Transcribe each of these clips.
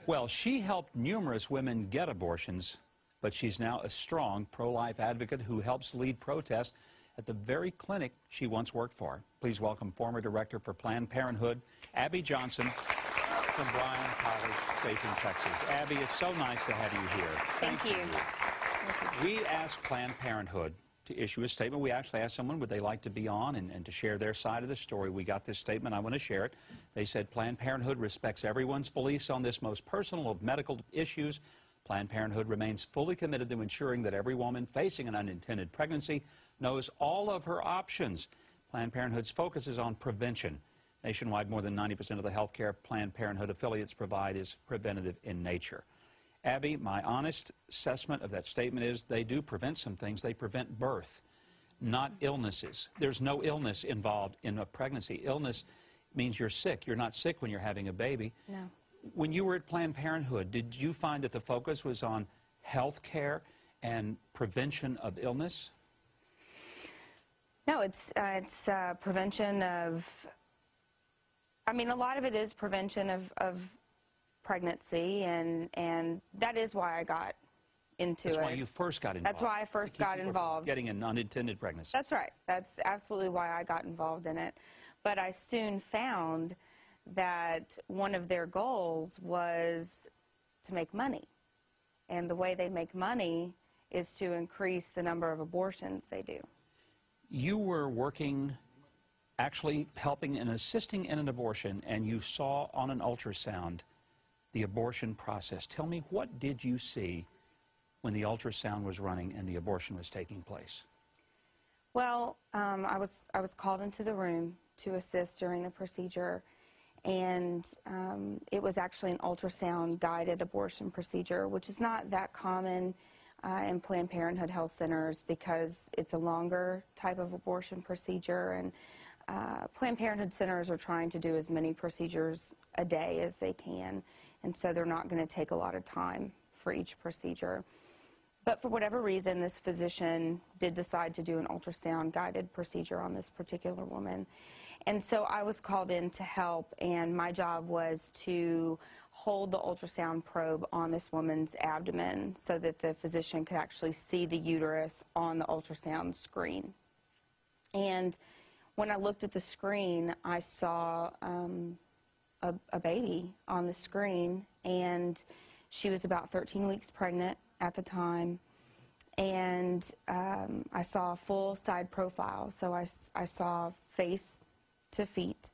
Well, she helped numerous women get abortions, but she's now a strong pro-life advocate who helps lead protests at the very clinic she once worked for. Please welcome former director for Planned Parenthood, Abby Johnson, from Bryan College Station, Texas. Abby, it's so nice to have you here. Thank you. We asked Planned Parenthood to issue a statement. We actually asked someone, would they like to be on and to share their side of the story. We got this statement. I want to share it. They said, Planned Parenthood respects everyone's beliefs on this most personal of medical issues. Planned Parenthood remains fully committed to ensuring that every woman facing an unintended pregnancy knows all of her options. Planned Parenthood's focus is on prevention. Nationwide, more than 90% of the health care Planned Parenthood affiliates provide is preventative in nature. Abby, my honest assessment of that statement is they do prevent some things. They prevent birth, not illnesses. There's no illness involved in a pregnancy. Illness means you're sick. You're not sick when you're having a baby. No. When you were at Planned Parenthood, did you find that the focus was on health care and prevention of illness? No, it's prevention of, I mean, a lot of it is prevention of pregnancy, and that is why I got into it. That's why you first got involved. That's why I first got involved. Getting an unintended pregnancy. That's right. That's absolutely why I got involved in it. But I soon found that one of their goals was to make money. And the way they make money is to increase the number of abortions they do. You were working, actually helping and assisting in an abortion, and you saw on an ultrasound the abortion process. Tell me, what did you see when the ultrasound was running and the abortion was taking place? Well, I was called into the room to assist during the procedure, and it was actually an ultrasound-guided abortion procedure, which is not that common in Planned Parenthood health centers because it's a longer type of abortion procedure, and Planned Parenthood centers are trying to do as many procedures a day as they can, and so they're not going to take a lot of time for each procedure. But for whatever reason, this physician did decide to do an ultrasound-guided procedure on this particular woman. And so I was called in to help, and my job was to hold the ultrasound probe on this woman's abdomen so that the physician could actually see the uterus on the ultrasound screen. And when I looked at the screen, I saw a baby on the screen, and she was about 13 weeks pregnant at the time, and I saw a full side profile. So I saw face to feet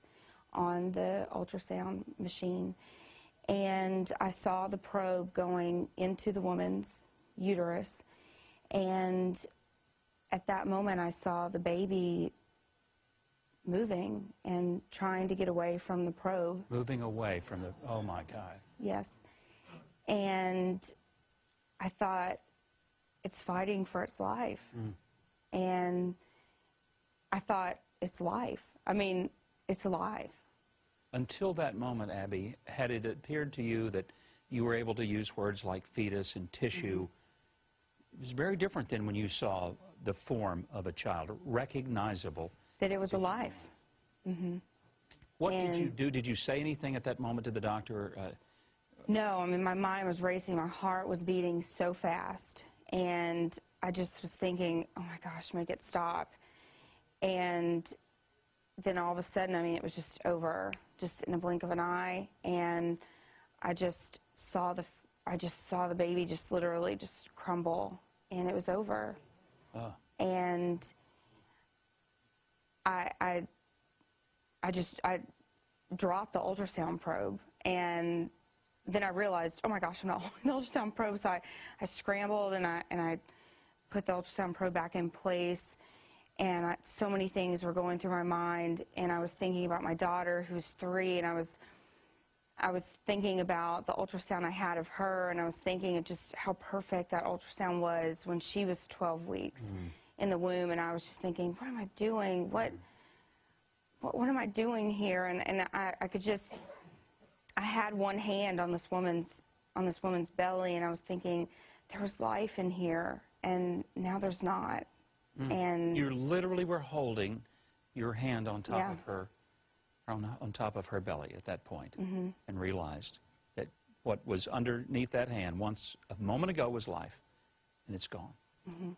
on the ultrasound machine, and I saw the probe going into the woman's uterus, and at that moment I saw the baby moving and trying to get away from the probe. Moving away from the, oh my God. Yes. And I thought, it's fighting for its life. And I thought, it's life. I mean, it's alive. Until that moment, Abby, had it appeared to you that you were able to use words like fetus and tissue, it was very different than when you saw the form of a child, recognizable. That it was alive. What did you do? Did you say anything at that moment to the doctor? No, I mean, my mind was racing. My heart was beating so fast. And I just was thinking, oh my gosh, make it stop. And then all of a sudden, I mean, it was just over, just in a blink of an eye. And I just saw the baby just literally just crumble, and it was over. And I dropped the ultrasound probe, and then I realized, oh my gosh, I'm not holding the ultrasound probe. So I scrambled, and I put the ultrasound probe back in place, and so many things were going through my mind, and I was thinking about my daughter, who was 3, and I was thinking about the ultrasound I had of her, and I was thinking of just how perfect that ultrasound was when she was 12 weeks in the womb, and I was just thinking, what am I doing? What am I doing here? And I could just, I had one hand on this woman's belly, and I was thinking, there was life in here, and now there's not. And you literally were holding your hand on top of her, on top of her belly at that point, and realized that what was underneath that hand once a moment ago was life, and it's gone. Mm-hmm.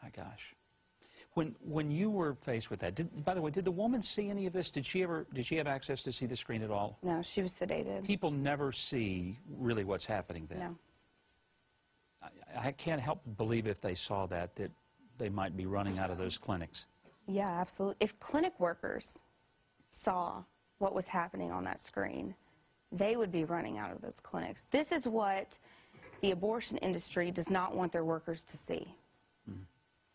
My gosh. When you were faced with that, by the way, did the woman see any of this? Did she have access to see the screen at all? No, she was sedated. People never see really what's happening then. No. I can't help but believe if they saw that they might be running out of those clinics. Yeah, absolutely. If clinic workers saw what was happening on that screen, they would be running out of those clinics. This is what the abortion industry does not want their workers to see. Mm-hmm.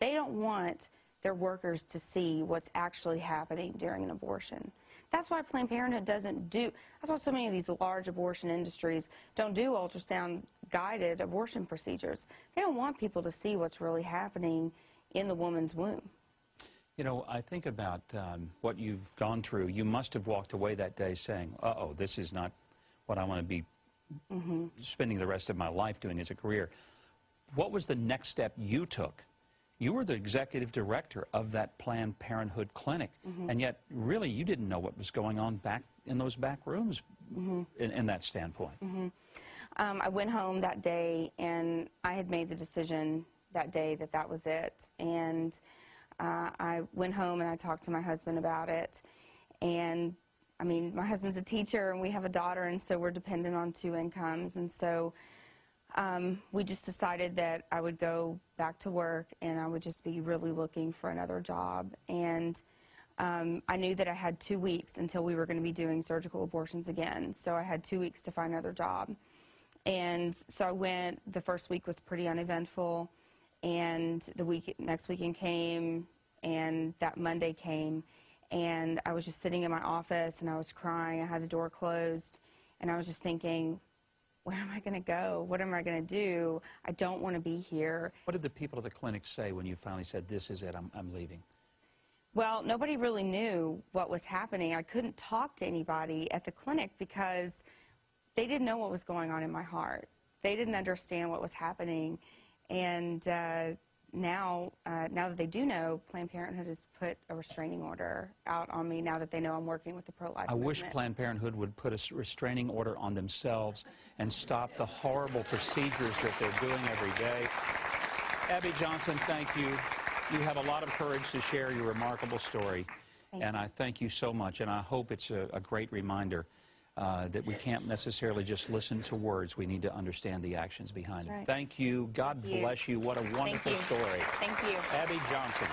They don't want their workers to see what's actually happening during an abortion. That's why Planned Parenthood doesn't do, that's why so many of these large abortion industries don't do ultrasound-guided abortion procedures. They don't want people to see what's really happening in the woman's womb. You know, I think about what you've gone through. You must have walked away that day saying, uh-oh, this is not what I want to be spending the rest of my life doing as a career. What was the next step you took? You were the executive director of that Planned Parenthood clinic, and yet really you didn't know what was going on back in those back rooms in that standpoint. I went home that day, and I had made the decision that day that that was it. And I went home and I talked to my husband about it. And I mean, my husband's a teacher and we have a daughter, and so we're dependent on 2 incomes. And so we just decided that I would go back to work and I would just be really looking for another job. And I knew that I had 2 weeks until we were going to be doing surgical abortions again. So I had 2 weeks to find another job. And so I went. The first week was pretty uneventful. And the next weekend came, and that Monday came. And I was just sitting in my office and I was crying. I had the door closed. And I was just thinking, where am I going to go? What am I going to do? I don't want to be here. What did the people at the clinic say when you finally said, this is it, I'm leaving? Well, nobody really knew what was happening. I couldn't talk to anybody at the clinic because they didn't know what was going on in my heart. They didn't understand what was happening. And now that they do know, Planned Parenthood has put a restraining order out on me now that they know I'm working with the pro-life movement. I wish Planned Parenthood would put a restraining order on themselves and stop the horrible procedures that they're doing every day. Abby Johnson, thank you. You have a lot of courage to share your remarkable story. And I thank you so much. And I hope it's a great reminder that we can't necessarily just listen to words. We need to understand the actions behind it. Thank you. God bless you. What a wonderful story. Thank you. Abby Johnson.